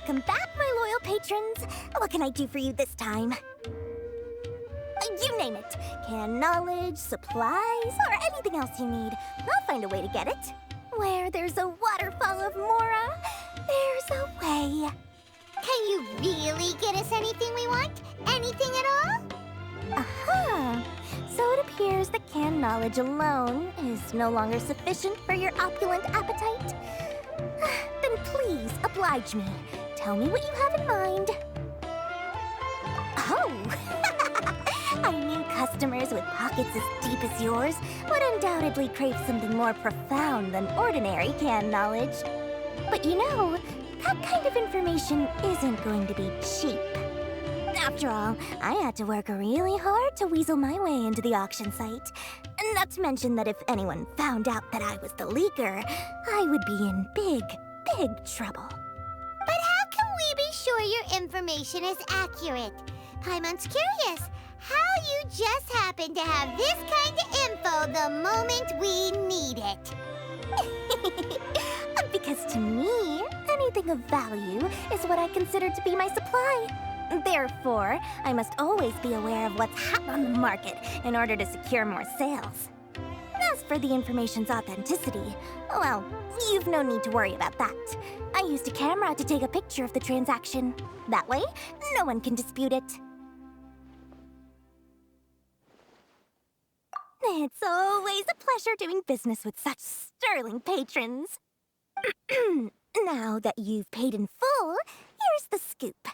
Welcome back, my loyal patrons. What can I do for you this time? You name it. Canned knowledge, supplies, or anything else you need. I'll find a way to get it. Where there's a waterfall of Mora, there's a way. Can you really get us anything we want? Anything at all? Aha! So it appears that canned knowledge alone is no longer sufficient for your opulent appetite. Then please, oblige me. Tell me what you have in mind. Oh! I knew customers with pockets as deep as yours would undoubtedly crave something more profound than ordinary canned knowledge. But you know, that kind of information isn't going to be cheap. After all, I had to work really hard to weasel my way into the auction site. Not to mention that if anyone found out that I was the leaker, I would be in big, big trouble. But how can we be sure your information is accurate? Paimon's curious how you just happen to have this kind of info the moment we need it. Because to me, anything of value is what I consider to be my supply. Therefore, I must always be aware of what's hot on the market in order to secure more sales. As for the information's authenticity, well, you've no need to worry about that. I used a camera to take a picture of the transaction. That way, no one can dispute it. It's always a pleasure doing business with such sterling patrons. Now that you've paid in full, here's the scoop.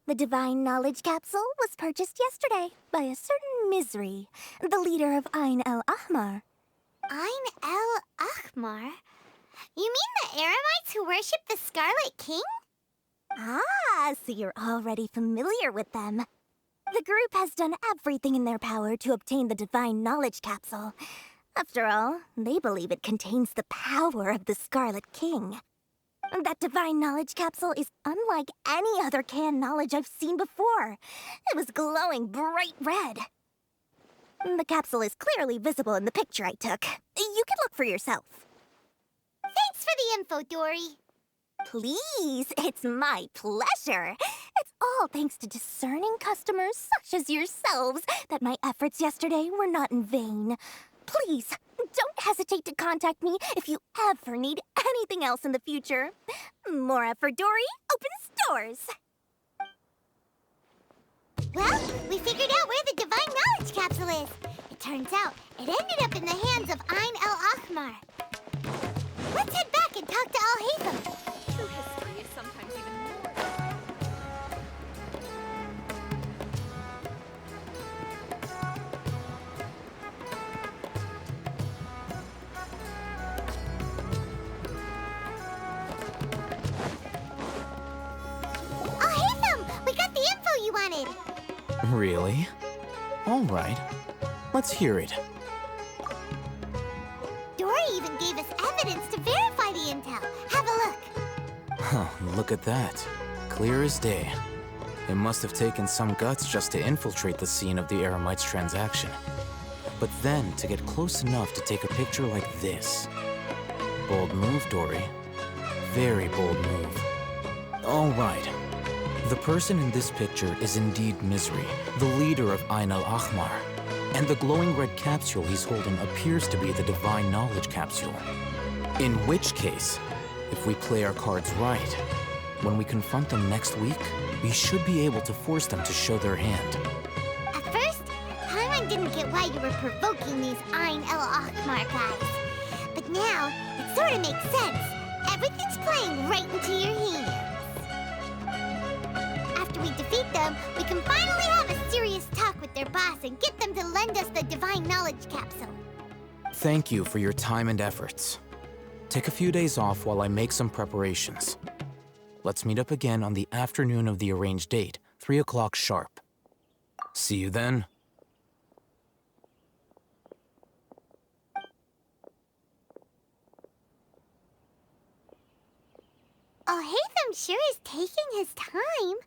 The Divine Knowledge Capsule was purchased yesterday by a certain Misery, the leader of Ain el-Ahmar. Ain el-Ahmar? You mean the Eremites who worship the Scarlet King? Ah, so you're already familiar with them. The group has done everything in their power to obtain the Divine Knowledge Capsule. After all, they believe it contains the power of the Scarlet King. That Divine Knowledge Capsule is unlike any other canned knowledge I've seen before. It was glowing bright red. The capsule is clearly visible in the picture I took. You can look for yourself. Thanks for the info, Dory. Please, it's my pleasure. It's all thanks to discerning customers such as yourselves that my efforts yesterday were not in vain. Please, don't hesitate to contact me if you ever need anything else in the future. Mora for Dory opens doors. Well, we figured out where the Divine Knowledge Capsule is. It turns out it ended up in the hands of Ain el-Ahmar. Let's head back and talk to Al-Haytham. True history is sometimes even more. Al-Haytham, we got the info you wanted. Really? All right. Let's hear it. Dory even gave us evidence to verify the intel. Have a look. Huh, look at that. Clear as day. It must have taken some guts just to infiltrate the scene of the Eremites' transaction. But then to get close enough to take a picture like this. Bold move, Dory. Very bold move. All right. The person in this picture is indeed Misery, the leader of Ain el-Ahmar. And the glowing red capsule he's holding appears to be the Divine Knowledge Capsule. In which case, if we play our cards right, when we confront them next week, we should be able to force them to show their hand. At first, Paimon didn't get why you were provoking these Ain el-Ahmar guys. But now, it sort of makes sense. Everything's playing right into your hands. After we defeat them, we can finally have a serious talk with their boss and get them to lend us the Divine Knowledge Capsule. Thank you for your time and efforts. Take a few days off while I make some preparations. Let's meet up again on the afternoon of the arranged date, 3 o'clock sharp. See you then. Al-Haytham sure is taking his time.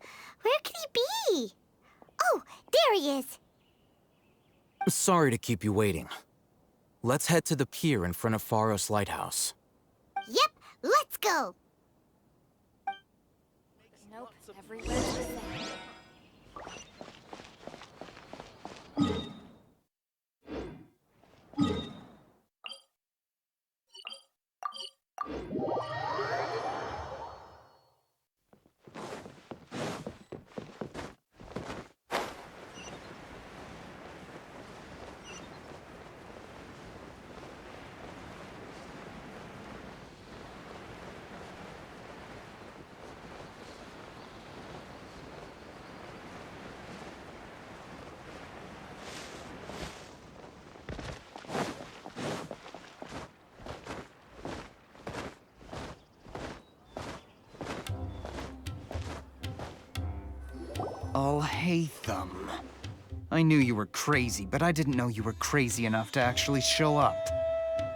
Where could he be? Oh, there he is. Sorry to keep you waiting. Let's head to the pier in front of Pharos Lighthouse. Yep, let's go. Nope, everywhere's the same. I'll hate them. I knew you were crazy, but I didn't know you were crazy enough to actually show up.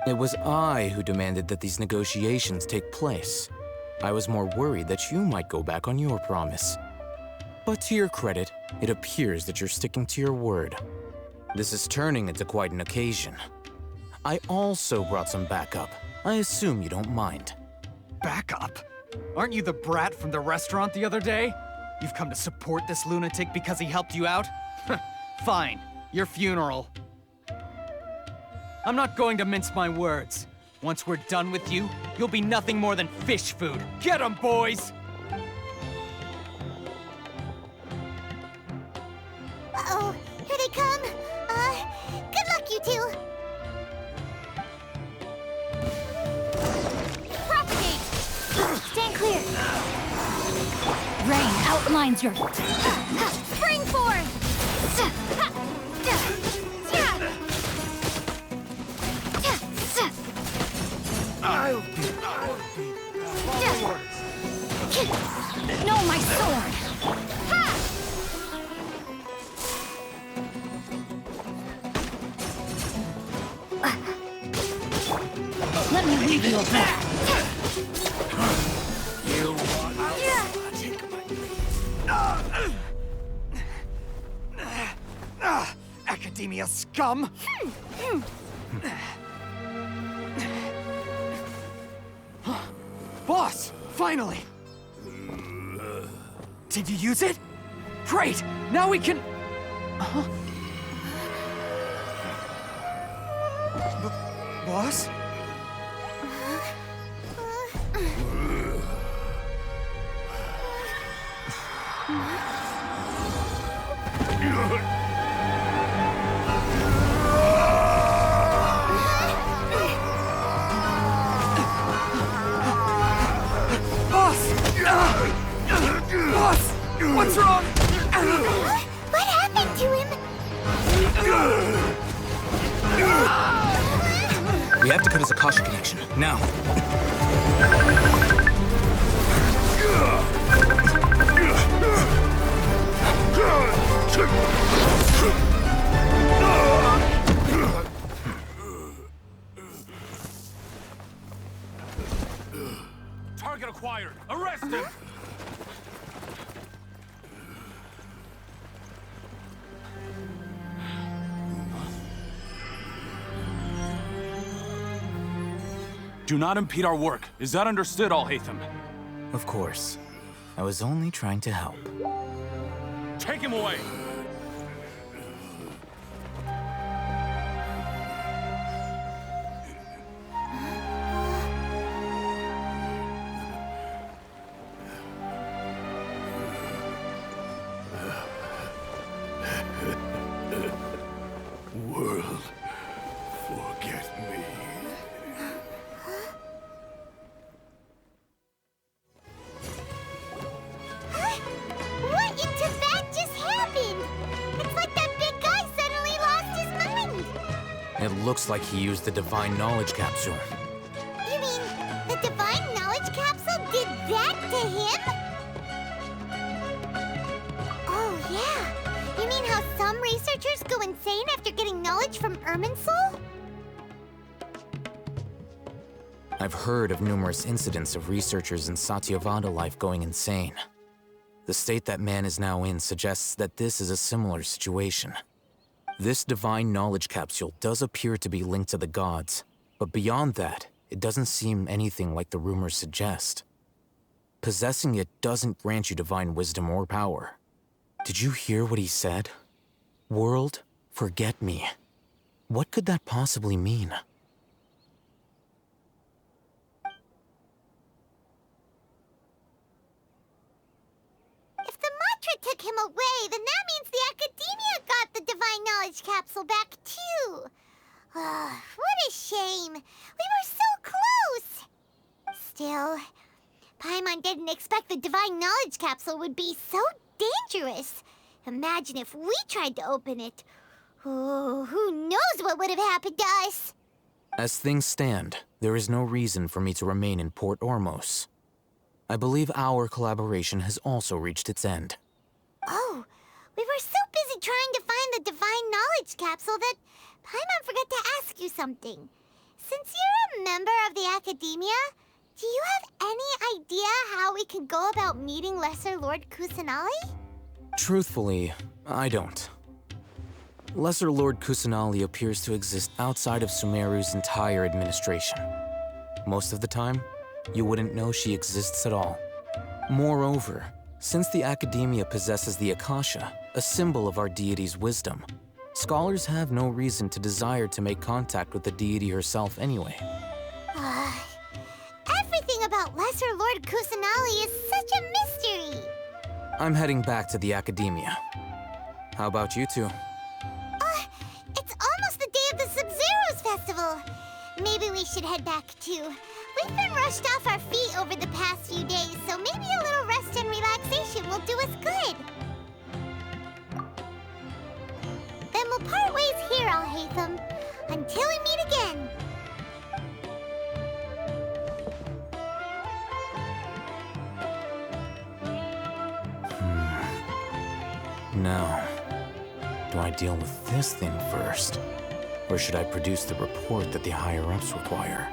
It was I who demanded that these negotiations take place. I was more worried that you might go back on your promise. But to your credit, it appears that you're sticking to your word. This is turning into quite an occasion. I also brought some backup. I assume you don't mind. Backup? Aren't you the brat from the restaurant the other day? You've come to support this lunatic because he helped you out? Fine, your funeral. I'm not going to mince my words. Once we're done with you, you'll be nothing more than fish food. Get 'em, boys! Uh-oh, here they come. Good luck, you two. Propagate! Stand clear! Rain outlines your... Spring form! I'll be No, my sword! Ha! Let me leave you a bit. Academia scum! Boss! Finally! Did you use it? Great! Now we can... Boss? Boss! What's wrong? What happened to him? We have to cut his Akasha connection, now. Target acquired! Arrest him! Do not impede our work. Is that understood, Al-Haytham? Of course. I was only trying to help. Take him away! World, forget me. What in Tibet just happened? It's like that big guy suddenly lost his mind. It looks like he used the Divine Knowledge Capsule. You mean the Divine Knowledge Capsule did that to him? Oh, yeah. You mean how some researchers go insane after getting knowledge from Irminsul? I've heard of numerous incidents of researchers in Satyavada life going insane. The state that man is now in suggests that this is a similar situation. This Divine Knowledge Capsule does appear to be linked to the gods, but beyond that, it doesn't seem anything like the rumors suggest. Possessing it doesn't grant you divine wisdom or power. Did you hear what he said? World, forget me. What could that possibly mean? If the mantra took him away, then that means the Academia got the Divine Knowledge Capsule back, too. What a shame. We were so close. Still, Paimon didn't expect the Divine Knowledge Capsule would be so dangerous. Imagine if we tried to open it. Oh, who knows what would have happened to us? As things stand, there is no reason for me to remain in Port Ormos. I believe our collaboration has also reached its end. Oh, we were so busy trying to find the Divine Knowledge Capsule that Paimon forgot to ask you something. Since you're a member of the Academia, do you have any idea how we can go about meeting Lesser Lord Kusanali? Truthfully, I don't. Lesser Lord Kusanali appears to exist outside of Sumeru's entire administration. Most of the time, you wouldn't know she exists at all. Moreover, since the Academia possesses the Akasha, a symbol of our deity's wisdom, scholars have no reason to desire to make contact with the deity herself anyway. Everything about Lesser Lord Kusanali is such a mystery. I'm heading back to the Academia. How about you two? It's almost the day of the Sub-Zero's festival. Maybe we should head back too. We've been rushed off our feet over the past few days, so maybe a little rest and relaxation will do us good. Then we'll part ways here, Alhaitham, until we meet again. Now, do I deal with this thing first? Or should I produce the report that the higher-ups require?